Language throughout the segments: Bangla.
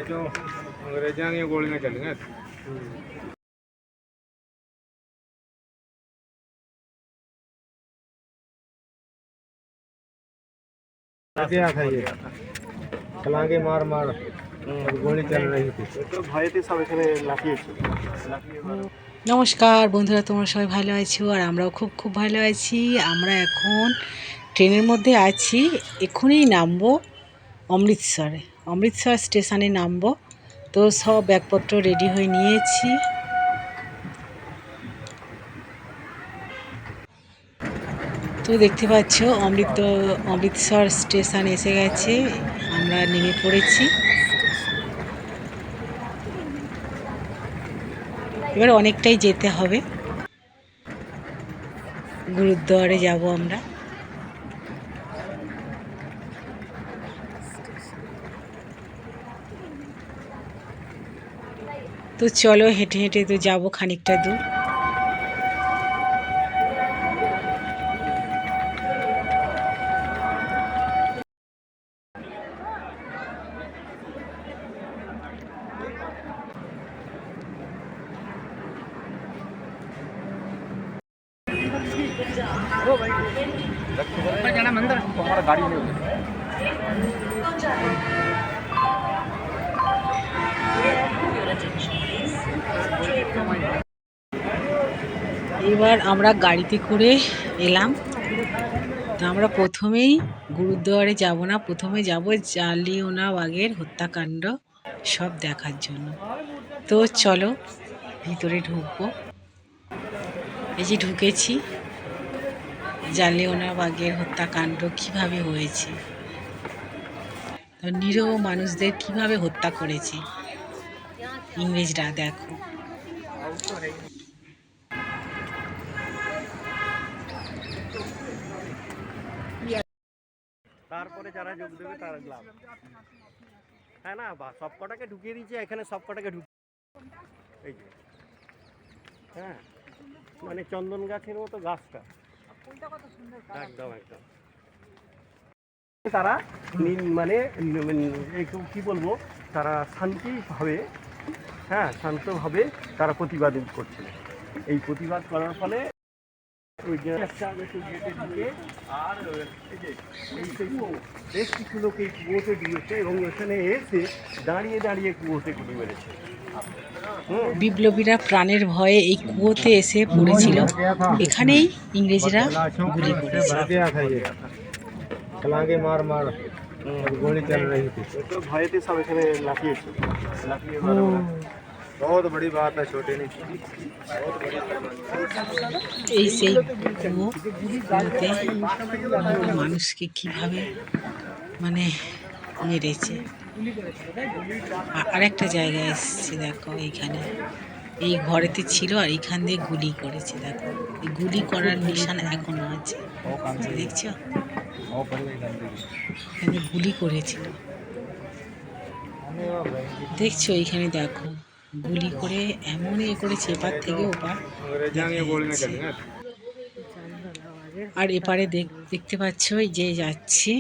क्यों अंग्रेजों की गोलियां चली। क्या था ये छलांगे मार मार गोली चल रही थी तो ভয়েতে সব এখানে লাফিয়েছে। নমস্কার বন্ধুরা, তোমরা সবাই ভালো আছো আর আমরাও খুব খুব ভালো আছি। আমরা এখন ট্রেনের মধ্যে আছি, এক্ষুনি নামবো অমৃতসরে। অমৃতসর স্টেশনে নামবো। তো সব ব্যাগপত্র রেডি হয়ে নিয়েছি। তো দেখতে পাচ্ছ অমৃতসর স্টেশন এসে গেছে, আমরা নেমে পড়েছি। এবার অনেকটাই যেতে হবে, গুরুদ্বারে যাব আমরা। তো চলো হেঁটে হেঁটে তো যাবো খানিকটা দূর। जाना मंदिर हमारा गाड़ी में এবার আমরা গাড়িতে করে এলাম। তো আমরা প্রথমেই গুরুদ্বারে যাব না, প্রথমে যাব জালিয়ানওয়ালাবাগের হত্যাকাণ্ড সব দেখার জন্য। তো চলো ভিতরে ঢুকবো। এই যে ঢুকেছি, জালিয়ানওয়ালাবাগের হত্যাকাণ্ড কিভাবে হয়েছে, নিরীহ মানুষদের কিভাবে হত্যা করেছে ইংরেজরা, দেখো। তারপরে যারা যোগ দেবে তারা লাভ, হ্যাঁ না বা সব কটাকে ঢুকিয়ে দিয়েছে এখানে, সব কটাকে ঢুকিয়ে এই যে হ্যাঁ মানে চন্দন গাছের মতো গাছটা একদম একদম। তারা মানে একটু কি বলবো, তারা শান্তিভাবে, হ্যাঁ শান্তভাবে তারা প্রতিবাদ করছিল। এই প্রতিবাদ করার ফলে ওই যে আর বেশ কিছু লোক এই কুয়োতে দিয়েছে এবং এখানে এসে দাঁড়িয়ে দাঁড়িয়ে কুয়োতে গুলি মেরেছে। বিপ্লবীরা প্রাণের ভয়ে এই কুয়োতে এসে পড়েছিল, এখানেই ইংরেজরা গুলি করেছে। छलांगे मार मार गोली चल रही थी तो भयते सब এখানে লাফিয়েছে। बहुत बड़ी बात है, छोटे नहीं। এই সেই কুয়োতে মানুষকে কিভাবে মানে মেরেছে। আরেকটা জায়গায় এসছে, দেখো এইখানে এই ঘরেতে ছিল আর এইখান দিয়ে গুলি করেছে, দেখো এই গুলি করার নিশান এখনো আছে, দেখছো এখানে গুলি করেছিল, দেখছো এইখানে দেখো গুলি করে এমন করেছে, এপার থেকে ওপার। আর এপারে দেখতে পাচ্ছ যে যাচ্ছে,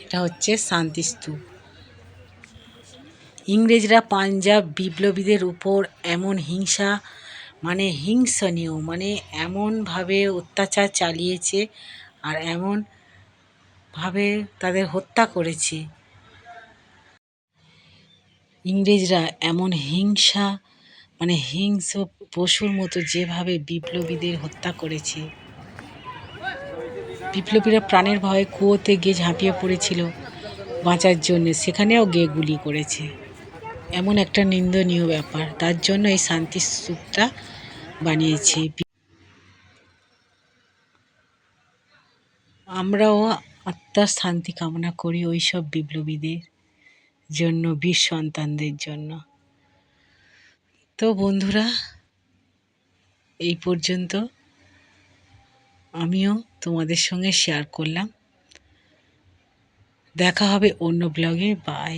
এটা হচ্ছে শান্তিস্তূপ। ইংরেজরা পাঞ্জাব বিপ্লবীদের উপর এমন হিংসা মানে হিংসনীয় মানে এমনভাবে অত্যাচার চালিয়েছে আর এমনভাবে তাদের হত্যা করেছে। ইংরেজরা এমন হিংসা মানে হিংস্র পশুর মতো যেভাবে বিপ্লবীদের হত্যা করেছে। বিপ্লবীরা প্রাণের ভয়ে কুয়োতে গিয়ে ঝাঁপিয়ে পড়েছিল বাঁচার জন্য, সেখানেও গিয়ে গুলি করেছে। এমন একটা নিন্দনীয় ব্যাপার, তার জন্য এই শান্তিস্তূপটা বানিয়েছে। আমরাও আত্মার শান্তি কামনা করি ওই সব বিপ্লবীদের জন্য, বীর সন্তানদের জন্য। তো বন্ধুরা, এই পর্যন্ত আমিও তোমাদের সঙ্গে শেয়ার করলাম। দেখা হবে অন্য ব্লগে। বাই।